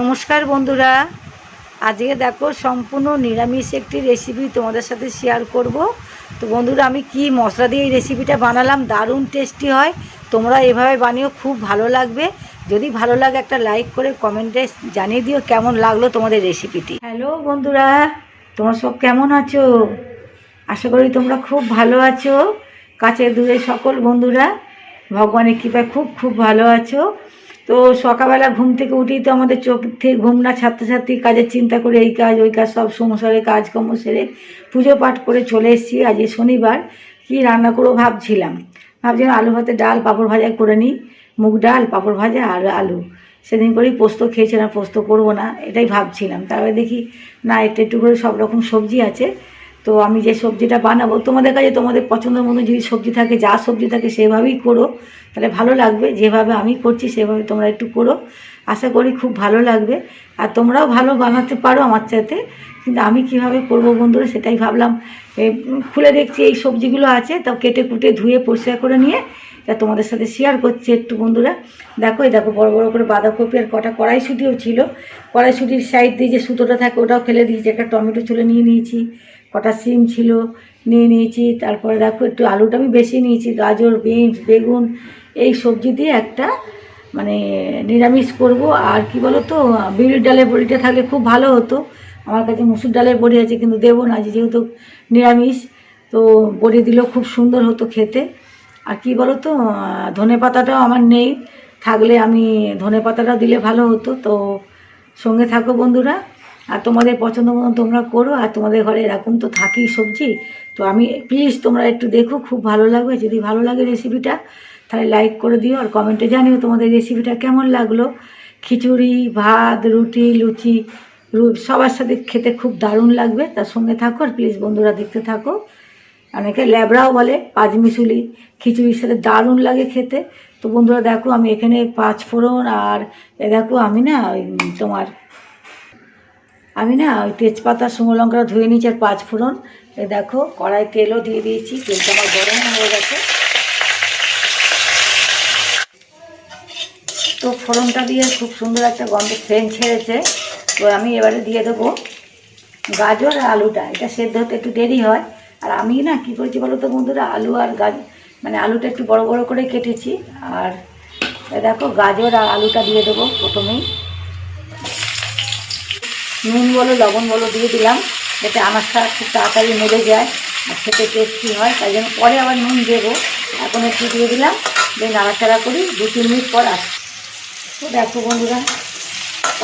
নমস্কার বন্ধুরা, আজকে দেখো সম্পূর্ণ নিরামিষ একটি রেসিপি তোমাদের সাথে শেয়ার করব। তো বন্ধুরা, আমি কি মশলা দিয়ে এই রেসিপিটা বানালাম, দারুণ টেস্টি হয়। তোমরা এভাবে বানিও, খুব ভালো লাগবে। যদি ভালো লাগে একটা লাইক করে কমেন্টে জানিয়ে দিও কেমন লাগলো তোমাদের রেসিপিটি। হ্যালো বন্ধুরা, তোমরা সব কেমন আছো? আশা করি তোমরা খুব ভালো আছো। কাছে দূরে সকল বন্ধুরা ভগবানের কৃপায় খুব খুব ভালো আছো। তো সকালবেলা ঘুম থেকে উঠেই তো আমাদের চোখ থেকে ঘুম না ছাড়তে ছাড়তেই কাজের চিন্তা করে এই কাজ ওই কাজ সব সংসারে কাজকর্ম সেরে পুজো পাঠ করে চলে এসেছি। আজকে শনিবার, কি রান্না করবো ভাবছিলাম আলু ভাতে ডাল পাঁপড় ভাজা করে নিই। মুগ ডাল পাঁপড় ভাজা আর আলু, সেদিন করেই পোস্ত খেয়েছিলাম, পোস্ত করবো না এটাই ভাবছিলাম। তারপরে দেখি না, একটু একটু করে সব রকম সবজি আছে। তো আমি যে সবজিটা বানাবো, তোমাদের কাছে তোমাদের পছন্দের মতো যদি সবজি থাকে, যা সবজি থাকে সেভাবেই করো, তাহলে ভালো লাগবে। যেভাবে আমি করছি সেভাবে তোমরা একটু করো, আশা করি খুব ভালো লাগবে। আর তোমরাও ভালো বানাতে পারো আমার চাইতে, কিন্তু আমি কিভাবে করব বন্ধুরা সেটাই ভাবলাম। খুলে দেখছি এই সবজিগুলো আছে, তাও কেটে কুটে ধুয়ে পরিষ্কার করে নিয়ে তা তোমাদের সাথে শেয়ার করছি একটু বন্ধুরা। দেখো, এই দেখো বড় বড় করে বাঁধাকপি আর কটা কড়াইশুঁটিও ছিল। কড়াইশুঁটির সাইড দিয়ে যে সুতোটা থাকে ওটাও ফেলে দিয়েছি। একটা টমেটো চুলে নিয়ে নিয়েছি, কটা সিম ছিল নিয়ে নিয়েছি। তারপরে দেখো একটু আলুটা আমি বেশি নিয়েছি, গাজর বিনস বেগুন এই সবজি দিয়ে একটা মানে নিরামিষ করব। আর কি বলো তো, বিউলির ডালের বড়িটা থাকলে খুব ভালো হতো। আমার কাছে মুসুর ডালের বড়ি আছে, কিন্তু দেবো না যেহেতু নিরামিষ। তো বড়ি দিলেও খুব সুন্দর হতো খেতে। আর কি বলো তো, ধনে পাতাটাও আমার নেই, থাকলে আমি ধনে পাতাটাও দিলে ভালো হতো। তো সঙ্গে থাকো বন্ধুরা, আর তোমাদের পছন্দ মতো তোমরা করো। আর তোমাদের ঘরে এরকম তো থাকেই সবজি। তো আমি প্লিজ তোমরা একটু দেখো, খুব ভালো লাগবে। যদি ভালো লাগে রেসিপিটা তাহলে লাইক করে দিও, আর কমেন্টে জানিও তোমাদের রেসিপিটা কেমন লাগলো। খিচুড়ি ভাত রুটি লুচি সবার সাথে খেতে খুব দারুণ লাগবে। তার সঙ্গে থাকো, আর প্লিজ বন্ধুরা দেখতে থাকো। অনেকে ল্যাবড়াও বলে, পাঁচমিশুলি খিচুড়ির সাথে দারুণ লাগে খেতে। তো বন্ধুরা দেখো, আমি এখানে পাঁচ ফোড়ন আর দেখো আমি না ওই তেজপাতা শুকনো লঙ্কা ধুয়ে নিয়েছি আর পাঁচ ফোড়ন। দেখো কড়াই তেলও দিয়ে দিয়েছি, তেলটা আমার গরম হয়ে গেছে। তো ফোড়নটা দিয়ে খুব সুন্দর একটা গন্ধ সেন্ট ছেড়েছে। তো আমি এবারে দিয়ে দেবো গাজর আর আলুটা। এটা সেদ্ধ হতে একটু দেরি হয়। আর আমি না কী করেছি বলো তো বন্ধুরা, আলু আর মানে আলুটা একটু বড় বড় করে কেটেছি। আর দেখো গাজর আর আলুটা দিয়ে দেবো প্রথমেই। নুন বলো লবণ বলো দিয়ে দিলাম, যাতে আনাজটা খুব তাড়াতাড়ি মরে যায় আর খেতে টেস্টি হয়। তাই জন্য পরে আবার নুন দেবো, এখন একটু দিয়ে দিলাম। দিয়ে নাড়াচাড়া করি, 2-3 মিনিট পর আসি। তো দেখো বন্ধুরা,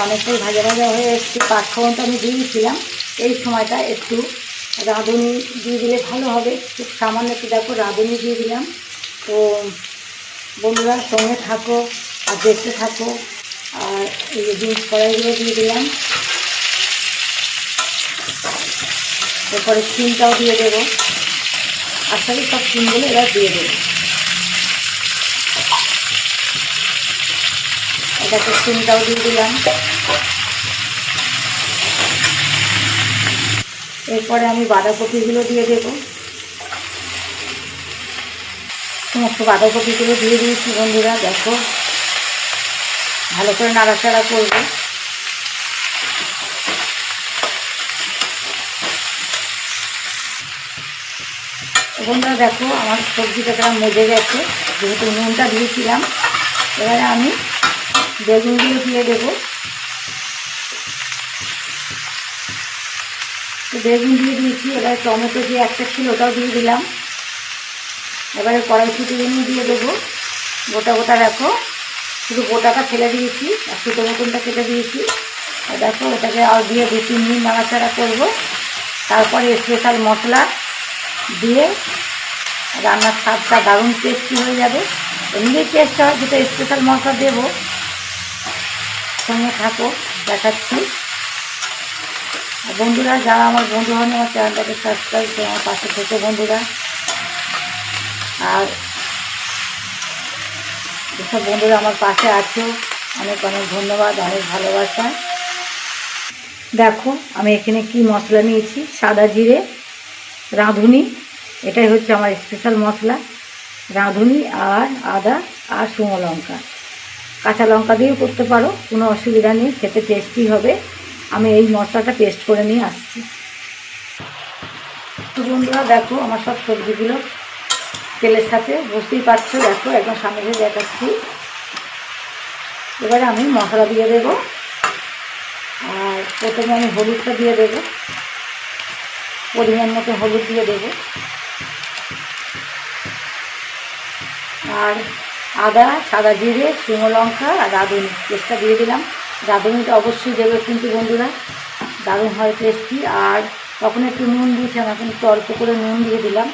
অনেকটাই ভাজা ভাজা হয়ে এসছে। পাঁচফোড়নটা আমি দিয়েছিলাম, এই সময়টা একটু রাঁধুনি দিয়ে দিলে ভালো হবে। খুব সামান্য একটু দেখো রাঁধুনি দিয়ে দিলাম। তো বন্ধুরা সঙ্গে থাকো আর দেখতে থাকো। আর এই যে বিনস কড়াইগুলো দিয়ে দিলাম, এরপরে সিমটাও দিয়ে দেবো। আর সাথে সব সিমগুলো এবার দিয়ে দেবো। এটাকে সিমটাও দিয়ে দিলাম। এরপরে আমি বাঁধাকপিগুলো দিয়ে দেবো। সমস্ত বাঁধাকপিগুলো দিয়ে দিয়েছি বন্ধুরা। দেখো ভালো করে নাড়াচাড়া করবো। বন্ধুরা দেখো আমার সবজিটা কেমন মজে গেছে, যেহেতু নুনটা দিয়েছিলাম। এবারে আমি বেগুনগুলো দিয়ে দেবো। তো বেগুন দিয়ে দিয়েছি, এবারে টমেটো যে একটা ছিল ওটাও দিয়ে দিলাম। এবারে কড়াইশুঁটিগুলো দিয়ে দেবো। গোটা গোটা দেখো, শুধু গোটাটা ফেলে দিয়েছি আর ছোটো মতনটা কেটে দিয়েছি। দেখো এটাকে আর দিয়ে 2-3 মিনিট নাড়াচাড়া করবো। তারপরে স্পেশাল মশলা দিয়ে রান্নার স্বাদটা দারুণ টেস্টি হয়ে যাবে। এমনিই টেস্ট হয়, যেটা স্পেশাল মশলা দেবো। সঙ্গে থাকো, দেখাচ্ছি। আর বন্ধুরা যারা আমার বন্ধু হন, আমার চ্যানেলটাকে সাবস্ক্রাইব করে আমার পাশে থেকে বন্ধুরা। আর যেসব বন্ধুরা আমার পাশে আছো, অনেক অনেক ধন্যবাদ, অনেক ভালোবাসা। দেখো আমি এখানে কি মশলা নিয়েছি, সাদা জিরে রাঁধুনি, এটাই হচ্ছে আমার স্পেশাল মশলা। রাঁধুনি আর আদা আর শুকনো লঙ্কা, কাঁচা লঙ্কা দিয়েও করতে পারো, কোনো অসুবিধা নেই, খেতে টেস্টি হবে। আমি এই মশলাটা পেস্ট করে নিয়ে আসছি। তো বন্ধুরা দেখো আমার সব সবজিগুলো তেলের সাথে বুঝতেই পারছো, দেখো একদম সামনে দিয়ে দেখাচ্ছি। এবারে আমি মশলা দিয়ে দেবো, আর প্রথমে আমি হলুদটা দিয়ে দেবো, পরিমাণ মতো হলুদ দিয়ে দেবো, আর আদা, সাদা জিরে, শুকনো লঙ্কা আর রাঁধুনি পেস্টটা দিয়ে দিলাম। রাঁধুনিটা অবশ্যই দেবে কিন্তু বন্ধুরা, দারুণ হয় টেস্টি। আর তখন একটু নুন দিয়েছিলাম, এখন একটু অল্প করে নুন দিয়ে দিলাম,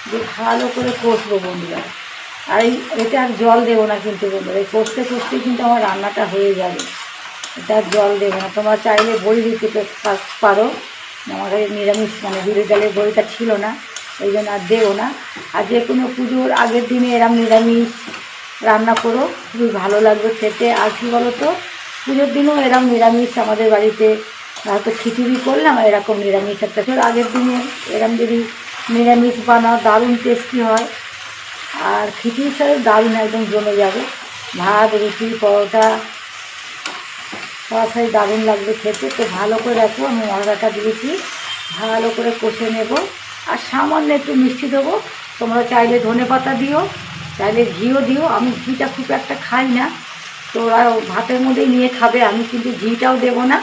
দিয়ে ভালো করে কষবো বন্ধুরা। আর এটা আর জল দেবো না কিন্তু বন্ধুরা, এই কষতে কষতেই কিন্তু আমার রান্নাটা হয়ে যাবে। এটা আর জল দেবো না, তোমরা চাইলে বড়ি দিতে পারো, আমার কাছে নিরামিষ মানে বিউলির ডালের বড়িটা ছিল না, ওই জন্য আর দেবো না। আর যে কোনো পুজোর আগের দিনে এরম নিরামিষ রান্না করো, খুবই ভালো লাগবে খেতে। আর কী বলো তো, পুজোর দিনও এরম নিরামিষ আমাদের বাড়িতে হয়তো খিচুড়ি করলাম, এরকম নিরামিষ একটা আগের দিনে এরম যদি নিরামিষ বানাও দারুণ টেস্টি হয়। আর খিচুড়ির সাথে দারুণ একদম জমে যাবে, ভাত, রুটি, পরোটা সরাসরি দারুণ লাগবে খেতে। তো ভালো করে রাখো, আমি মশলাটা দিয়েছি, ভালো করে কষে নেব। আর সামান্য একটু মিষ্টি দেবো, তোমরা চাইলে ধনেপাতা দিও, চাইলে ঘিও দিও। আমি ঘিটা খুব একটা খাই না, তো ওরা ভাতের মধ্যেই নিয়ে খাবে, আমি কিন্তু ঘিটাও দেবো না।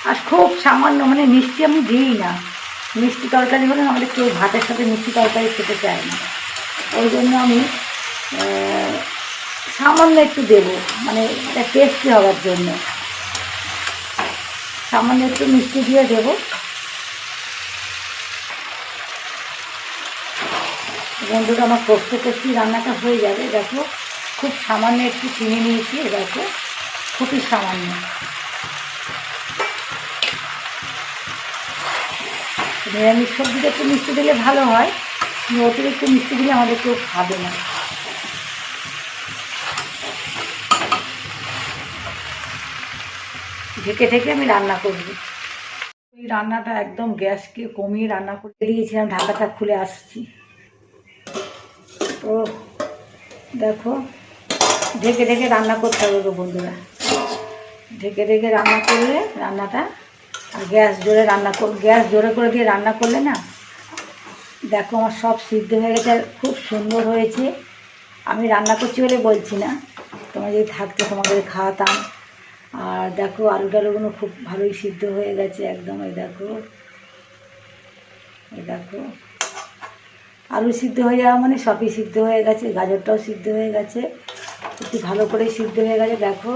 আর খুব সামান্য, মানে মিষ্টি আমি দিই না, মিষ্টি তরকারি হলে আমাদের কেউ ভাতের সাথে মিষ্টি তরকারি খেতে চায় না, ওই জন্য আমি সামান্য একটু দেবো, মানে এটা টেস্টি হওয়ার জন্য সামান্য একটু মিষ্টি দিয়ে দেবো। বন্ধুরা আমার কষতে কষতে রান্নাটা হয়ে যাবে। দেখো খুব সামান্য একটু চিনি নিয়েছি, দেখো খুবই সামান্য। নিরামিষ সবজিটা একটু মিষ্টি দিলে ভালো হয়, কিন্তু অতিরিক্ত মিষ্টি দিলে আমাদের কেউ খাবে না। ঢেকে ঢেকে আমি রান্না করব। এই রান্নাটা একদম গ্যাসকে কমিয়ে রান্না করতে দিয়েছিলাম, ঢাকাটা খুলে আসছি। তো দেখো ঢেকে ঢেকে রান্না করতে হবে গো বন্ধুরা, ঢেকে ঢেকে রান্না করলে রান্নাটা, আর গ্যাস জোরে করে দিয়ে রান্না করলে না, দেখো আমার সব সিদ্ধ হয়ে গেছে, খুব সুন্দর হয়েছে। আমি রান্না করছি বলে বলছি না, তোমার যদি থাকতে তোমাদের খাওয়াতাম। আর দেখো আলু টালুগুলো খুব ভালোই সিদ্ধ হয়ে গেছে একদম। এই দেখো আলু সিদ্ধ হয়ে যাওয়া মানে সবই সিদ্ধ হয়ে গেছে, গাজরটাও সিদ্ধ হয়ে গেছে, একটু ভালো করে সিদ্ধ হয়ে গেছে। দেখো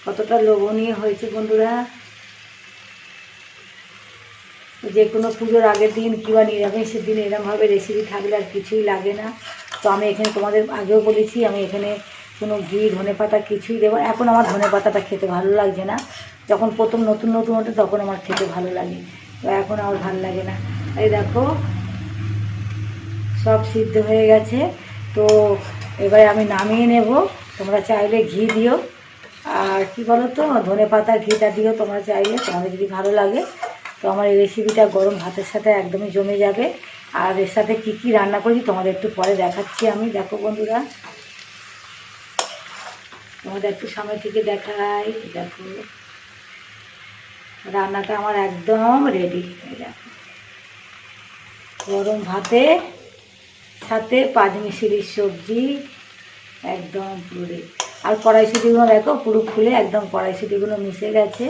কতটা লোভনীয় হয়েছে বন্ধুরা। যে কোনো পুজোর আগের দিন কিংবা নিরামিষের দিন এরমভাবে রেসিপি থাকলে আর কিছুই লাগে না। তো আমি এখানে তোমাদের আগেও বলেছি, আমি এখানে কোনো ঘি, ধনেপাতা কিছুই দেবো। এখন আমার ধনেপাতাটা খেতে ভালো লাগছে না, যখন প্রথম নতুন ওঠে তখন আমার খেতে ভালো লাগে, তো এখন আমার ভালো লাগে না। এই দেখো সব সিদ্ধ হয়ে গেছে। তো এবারে আমি নামিয়ে নেব। তোমরা চাইলে ঘি দিও, আর কি বলো তো, ধনেপাতা ঘিটা দিও তোমরা চাইলে, তোমাদের যদি ভালো লাগে। তো আমার এই রেসিপিটা গরম ভাতের সাথে একদমই জমে যাবে। আর এর সাথে কী কী রান্না করেছি তোমাদের একটু পরে দেখাচ্ছি আমি। দেখো বন্ধুরা, তোমাদের একটু সামনে থেকে দেখাই। দেখো রান্নাটা আমার একদম রেডি। দেখো গরম ভাতে সাথে পাঁচমিশালি সবজি একদম পুরো। আর কড়াইশুঁটিগুলো দেখো পুরো ফুলে একদম কড়াইশুঁটিগুলো মিশে গেছে।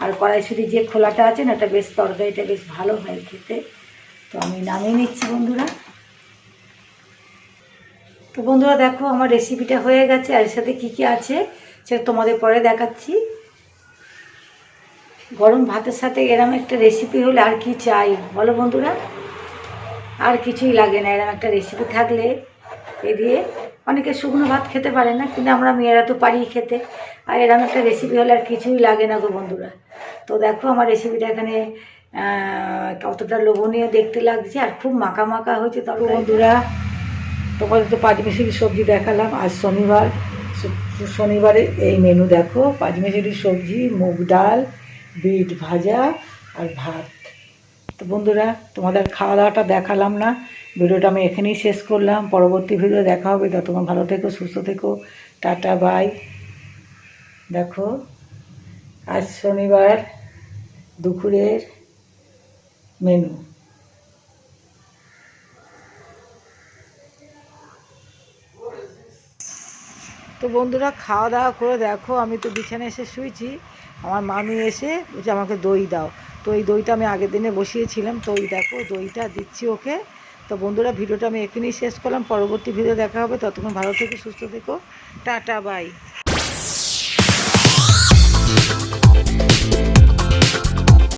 আর কড়াইশুঁটি যে খোলাটা আছে না, এটা বেশ তরকারিটা বেশ ভালো হয় খেতে। তো আমি নামিয়ে নিচ্ছি বন্ধুরা। তো বন্ধুরা দেখো আমার রেসিপিটা হয়ে গেছে, আর এর সাথে কী কী আছে সেটা তোমাদের পরে দেখাচ্ছি। গরম ভাতের সাথে এরম একটা রেসিপি হলে আর কি চাই বলো বন্ধুরা, আর কিছুই লাগে না। এরম একটা রেসিপি থাকলে এ দিয়ে, অনেকে শুকনো ভাত খেতে পারে না, কিন্তু আমরা মেয়েরা তো পারি খেতে। আর এরম একটা রেসিপি হলে আর কিছুই লাগে না গো বন্ধুরা। তো দেখো আমার রেসিপিটা এখানে কতটা লোভনীয় দেখতে লাগছে, আর খুব মাখা মাখা হয়েছে। তবে বন্ধুরা তোমাদের তো পাঁচমিশালি সবজি দেখালাম। আজ শনিবার, শনিবারে এই মেনু দেখো, পাঁচমিশালি সবজি, মুগ ডাল, বিট ভাজা আর ভাত। তো বন্ধুরা তোমাদের খাওয়া দাওয়াটা দেখালাম না, ভিডিওটা আমি এখানেই শেষ করলাম। পরবর্তী ভিডিও দেখা হবে, ততক্ষণ ভালো থেকো, সুস্থ থেকো, টাটা বাই। দেখো আজ শনিবার দুপুরের মেনু। তো বন্ধুরা খাওয়া দাওয়া করে দেখো আমি তো বিছানায় এসে শুয়েছি, আমার মামি এসে বলছে আমাকে দই দাও। তো এই দইটা আমি আগের দিনে বসিয়েছিলাম, তো ওই দেখো দইটা দিচ্ছি ওকে। তো বন্ধুরা ভিডিওটা আমি এখানেই শেষ করলাম, পরবর্তী ভিডিও দেখা হবে, ততক্ষণ ভালো থেকো সুস্থ থেকো, টাটা বাই।